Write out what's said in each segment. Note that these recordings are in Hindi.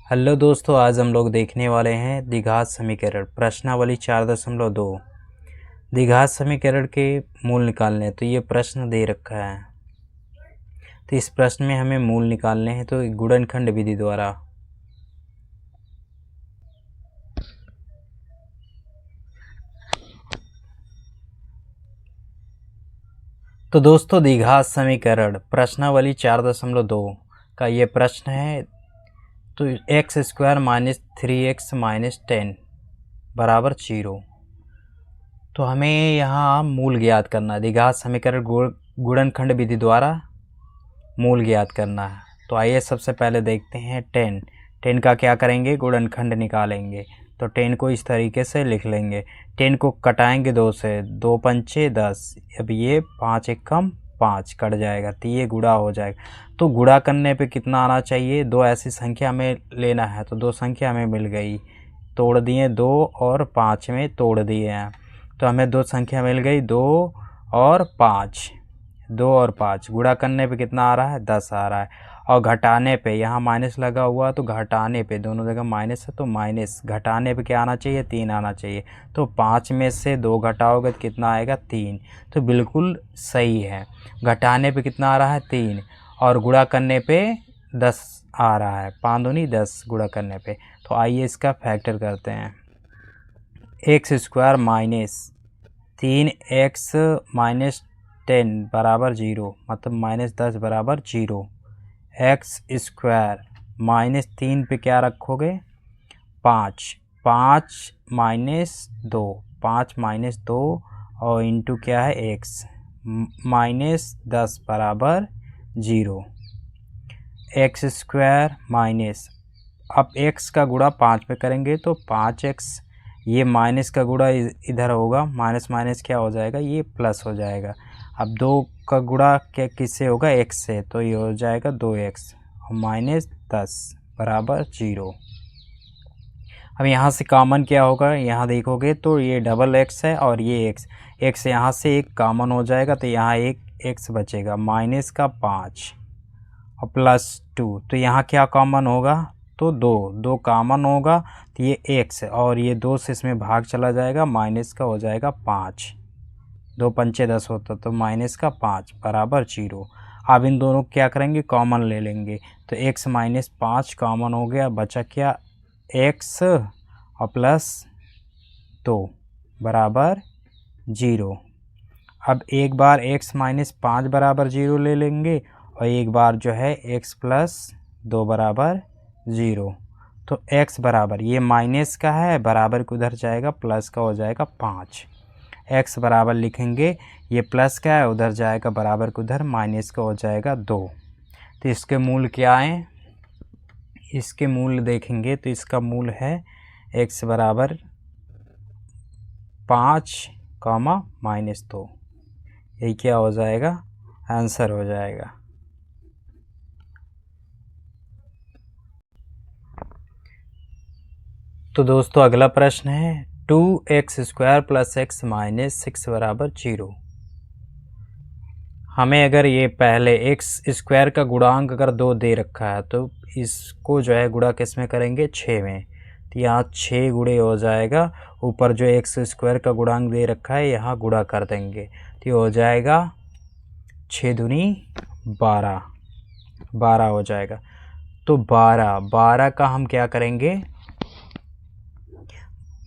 हेलो दोस्तों, आज हम लोग देखने वाले हैं द्विघात समीकरण प्रश्नावली 4.2। द्विघात समीकरण के मूल निकालने। तो ये प्रश्न दे रखा है, तो इस प्रश्न में हमें मूल निकालने हैं। तो गुणनखंड विधि द्वारा। तो दोस्तों, द्विघात समीकरण प्रश्नावली 4.2 का ये प्रश्न है। तो x² - 3x - 10 बराबर 0। तो हमें यहाँ मूल ज्ञात करना है। द्विघात समीकरण गुणनखंड विधि द्वारा मूल ज्ञात करना है। तो आइए सबसे पहले देखते हैं 10 का क्या करेंगे, गुणनखंड निकालेंगे। तो 10 को इस तरीके से लिख लेंगे। 10 को कटाएंगे 2 से, 2 पंचे 10। अब ये 5 एकम 5 कट जाएगा, तो ये गुणा हो जाएगा। तो गुणा करने पे कितना आना चाहिए, दो ऐसी संख्या में लेना है। तो दो संख्या हमें मिल गई, तोड़ दिए 2 और 5 में तोड़ दिए हैं। तो हमें दो संख्या मिल गई, 2 और 5। 2 और 5 गुणा करने पे कितना आ रहा है, 10 आ रहा है। और घटाने पे यहाँ माइनस लगा हुआ, तो घटाने पे दोनों जगह माइनस है, तो माइनस घटाने पे क्या आना चाहिए, 3 आना चाहिए। तो 5 में से 2 घटाओगे तो कितना आएगा, 3। तो बिल्कुल सही है। घटाने पे कितना आ रहा है, 3, और गुणा करने पे 10 आ रहा है। 5 दूनी 10 गुणा करने पे। तो आइए इसका फैक्टर करते हैं। x² - 3x - 10 बराबर 0, मतलब -10 बराबर 0। x² - 3 पे क्या रखोगे, 5। 5 - 2, 5 - 2 और इंटू क्या है, x -10 बराबर 0। x² माइनस, अब x का गुणा 5 पे करेंगे तो 5x, ये माइनस का गुणा इधर होगा, माइनस माइनस क्या हो जाएगा, ये प्लस हो जाएगा। अब 2 का गुणा क्या किससे होगा, x से, तो ये हो जाएगा 2x और -10 बराबर 0। अब यहाँ से कॉमन क्या होगा, यहाँ देखोगे तो ये डबल x है और ये x यहाँ से एक कॉमन हो जाएगा, तो यहाँ एक x बचेगा, माइनस का 5 और +2। तो यहाँ क्या कॉमन होगा, तो 2 कॉमन होगा, तो ये x और ये 2 से इसमें भाग चला जाएगा, माइनस का हो जाएगा 5। 2 पंचे 10 होता, तो माइनस का 5 बराबर 0। अब इन दोनों क्या करेंगे, कॉमन ले लेंगे। तो x - 5 कॉमन हो गया, बचा क्या, x और +2 बराबर 0। अब एक बार x - 5 बराबर 0 ले लेंगे और एक बार जो है x + 2 बराबर 0। तो x बराबर, ये माइनस का है, बराबर को उधर जाएगा, प्लस का हो जाएगा 5। x बराबर लिखेंगे, ये प्लस का है, उधर जाएगा, बराबर को उधर, माइनस का हो जाएगा 2। तो इसके मूल क्या है, इसके मूल देखेंगे तो इसका मूल है x बराबर 5, -2। यही क्या हो जाएगा, आंसर हो जाएगा। तो दोस्तों, अगला प्रश्न है 2x² + x - 6 बराबर 0। हमें अगर ये पहले x² का गुणांक अगर 2 दे रखा है, तो इसको जो है गुणा किस में करेंगे, 6 में। तो यहाँ 6 गुणे हो जाएगा, ऊपर जो x² का गुणांक दे रखा है यहाँ गुणा कर देंगे, तो ये हो जाएगा 6 दूनी 12, 12 हो जाएगा। तो 12 का हम क्या करेंगे,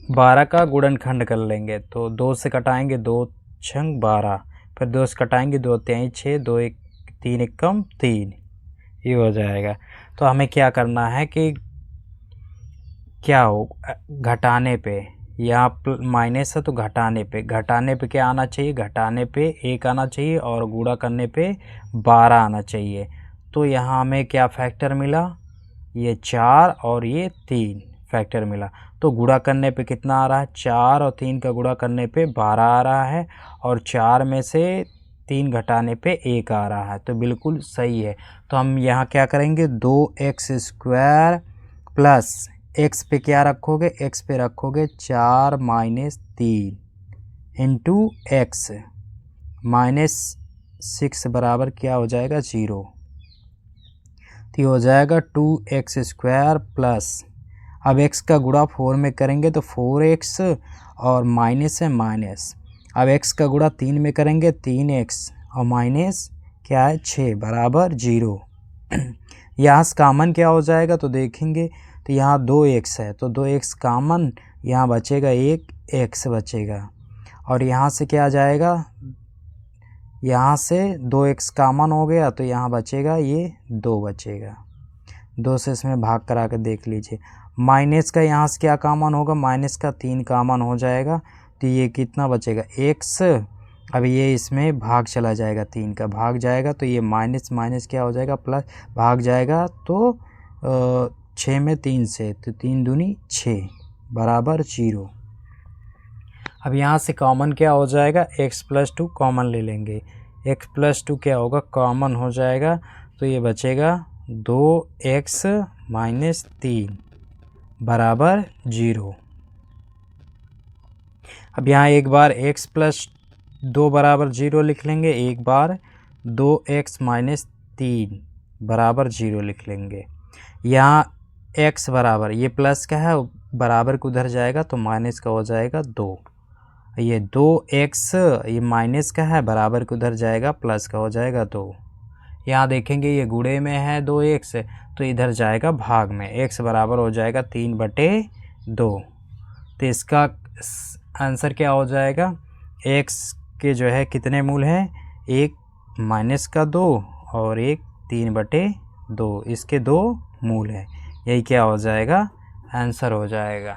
12 का गुणनखंड कर लेंगे। तो 2 से कटाएंगे, 2 छंग 12, फिर 2 से कटाएंगे, 2 तिहाई 6, 2 एक 3 एकम 3, ये हो जाएगा। तो हमें क्या करना है कि क्या हो, घटाने पे, यहाँ माइनस है तो घटाने पे क्या आना चाहिए, घटाने पे 1 आना चाहिए और गुणा करने पे 12 आना चाहिए। तो यहाँ हमें क्या फैक्टर मिला, ये 4 और ये 3 फैक्टर मिला। तो गुणा करने पे कितना आ रहा है, 4 और 3 का गुणा करने पे 12 आ रहा है, और 4 में से 3 घटाने पे 1 आ रहा है। तो बिल्कुल सही है। तो हम यहाँ क्या करेंगे, 2x² प्लस x पे क्या रखोगे, x पे रखोगे 4 - 3 इंटू x -6 बराबर क्या हो जाएगा, 0। तो ये हो जाएगा 2x² प्लस, अब x का गुणा 4 में करेंगे तो 4x और माइनस है माइनस, अब x का गुणा 3 में करेंगे 3x और माइनस क्या है 6 बराबर 0। यहाँ से कामन क्या हो जाएगा तो देखेंगे तो यहाँ 2x है तो 2x कामन, यहाँ बचेगा 1x बचेगा, और यहाँ से क्या आ जाएगा, यहाँ से 2x कामन हो गया तो यहाँ बचेगा ये 2 बचेगा, 2 से इसमें भाग करा के देख लीजिए। माइनस का यहाँ से क्या कामन होगा, माइनस का 3 कामन हो जाएगा तो ये कितना बचेगा x, अब ये इसमें भाग चला जाएगा, 3 का भाग जाएगा तो ये माइनस माइनस क्या हो जाएगा प्लस, भाग जाएगा तो 6 में 3 से, तो 3 दूनी 6 बराबर 0। अब यहाँ से कॉमन क्या हो जाएगा, x+2 कॉमन ले लेंगे, x+2 क्या होगा कॉमन हो जाएगा तो ये बचेगा 2x - 3 बराबर 0। अब यहाँ एक बार x+2 बराबर 0 लिख लेंगे, एक बार 2x - 3 बराबर 0 लिख लेंगे। यहाँ x बराबर, ये प्लस का है बराबर को उधर जाएगा तो माइनस का हो जाएगा 2, ये 2x ये माइनस का है बराबर को उधर जाएगा प्लस का हो जाएगा 2। यहाँ देखेंगे ये गुणे में है 2x तो इधर जाएगा भाग में, x बराबर हो जाएगा 3/2। तो इसका आंसर क्या हो जाएगा, x के जो है कितने मूल हैं, एक माइनस का 2 और एक 3/2, इसके 2 मूल हैं, यही क्या हो जाएगा आंसर हो जाएगा।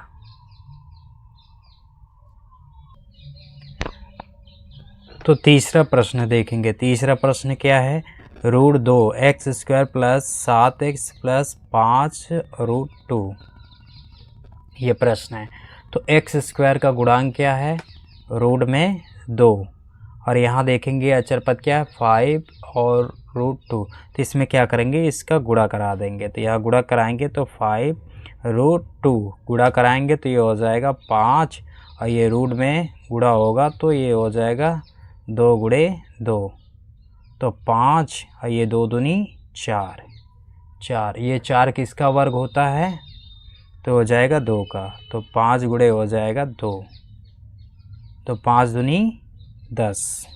तो तीसरा प्रश्न देखेंगे, तीसरा प्रश्न क्या है, √2x² + 7x + 5√2 ये प्रश्न है। तो x² का गुणांक क्या है, रूट में 2, और यहाँ देखेंगे अचर पद क्या है 5 और √2, तो इसमें क्या करेंगे इसका गुणा करा देंगे, तो यहाँ गुणा कराएंगे तो 5√2 गुणा कराएंगे तो ये हो जाएगा 5, और ये रूट में गुणा होगा तो ये हो जाएगा 2 × 2 तो 5, और ये 2 दूनी 4, 4 ये 4 किसका वर्ग होता है तो हो जाएगा 2 का, तो 5 गुणे हो जाएगा 2, तो 5 दूनी 10,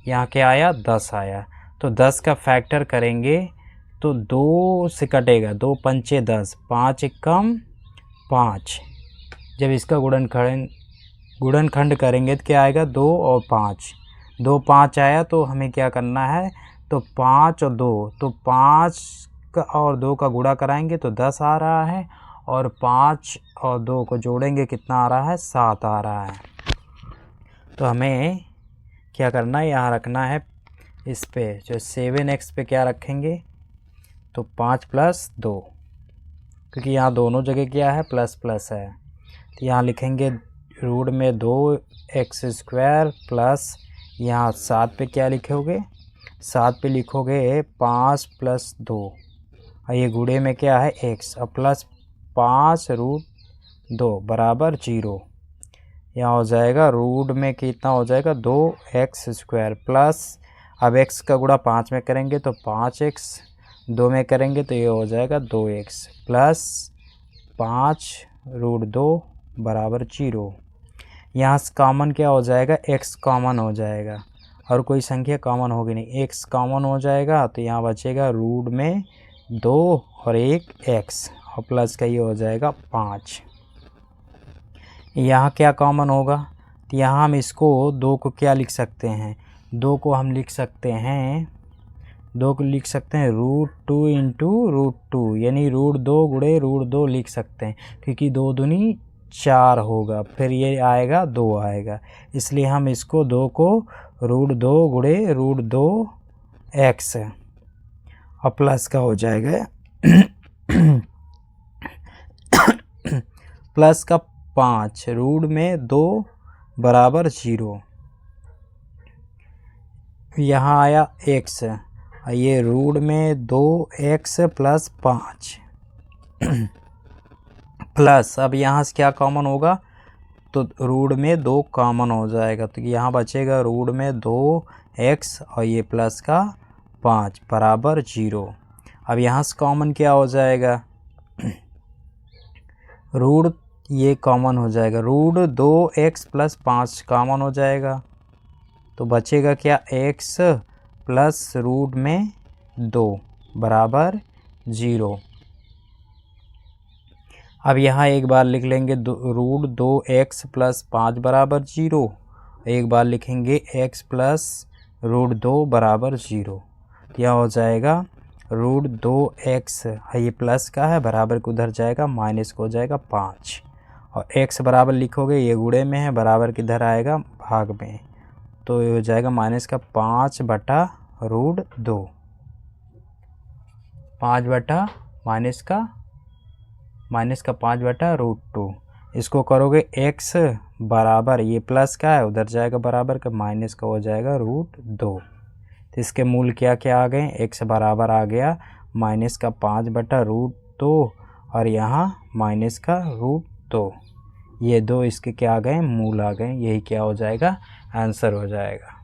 यहाँ क्या आया 10 आया, तो 10 का फैक्टर करेंगे तो 2 से कटेगा, 2 पंचे 10, 5 एकम 5, जब इसका गुणनखंड करेंगे तो क्या आएगा 2 और 5, 2 5 आया तो हमें क्या करना है, तो 5 और 2, तो 5 का और 2 का गुणा कराएंगे तो 10 आ रहा है, और 5 और 2 को जोड़ेंगे कितना आ रहा है 7 आ रहा है। तो हमें क्या करना है, यहाँ रखना है इस पे जो 7x पे क्या रखेंगे तो 5 + 2, क्योंकि यहाँ दोनों जगह क्या है प्लस प्लस है, तो यहाँ लिखेंगे रूट में 2x² प्लस यहाँ 7 पे क्या लिखोगे, 7 पे लिखोगे 5 + 2, और ये गुणे में क्या है x, और प्लस 5√2 बराबर 0, यहाँ हो जाएगा रूट में कितना हो जाएगा 2x² प्लस, अब x का गुणा 5 में करेंगे तो 5x, 2 में करेंगे तो ये हो जाएगा 2x प्लस 5√2 बराबर 0। यहाँ से कॉमन क्या हो जाएगा, x कॉमन हो जाएगा, और कोई संख्या कॉमन होगी नहीं, x कॉमन हो जाएगा तो यहाँ बचेगा रूट में 2 और एक x, और प्लस का ये हो जाएगा 5। यहाँ क्या कॉमन होगा, तो यहाँ हम इसको 2 को क्या लिख सकते हैं, 2 को हम लिख सकते हैं, 2 को लिख सकते हैं √2 × √2, यानी √2 गुणे √2 लिख सकते हैं, क्योंकि 2 दूनी 4 होगा, फिर ये आएगा 2 आएगा, इसलिए हम इसको 2 को √2 गुणे √2x और प्लस का हो जाएगा प्लस का 5 रूट में 2 बराबर 0, यहाँ आया x, ये रूट में 2x + 5 प्लस, अब यहाँ से क्या कॉमन होगा, तो रूट में 2 कॉमन हो जाएगा, तो यहाँ बचेगा रूट में 2x और ये प्लस का 5 बराबर 0। अब यहाँ से कॉमन क्या हो जाएगा, रूट ये कॉमन हो जाएगा, रूट 2x प्लस 5 कॉमन हो जाएगा, तो बचेगा क्या, x प्लस रूट में 2 बराबर 0। अब यहाँ एक बार लिख लेंगे रूट 2x प्लस 5 बराबर 0, एक बार लिखेंगे x प्लस रूट 2 बराबर 0। यह हो जाएगा रूट 2x, ये प्लस का है, बराबर को उधर जाएगा, माइनस को हो जाएगा 5, और x बराबर लिखोगे, ये गुणे में है, बराबर किधर आएगा, भाग में, तो ये हो जाएगा माइनस का 5 बटा रूट 2, 5 बटा माइनस का 5 बटा रूट 2। इसको करोगे x बराबर, ये प्लस का है, उधर जाएगा बराबर का, माइनस का हो जाएगा रूट 2। तो इसके मूल क्या क्या आ गए, x बराबर आ गया माइनस का 5 बटा रूट 2 और यहाँ माइनस का रूट 2, ये दो इसके क्या आ गए, मूल आ गए, यही क्या हो जाएगा, आंसर हो जाएगा।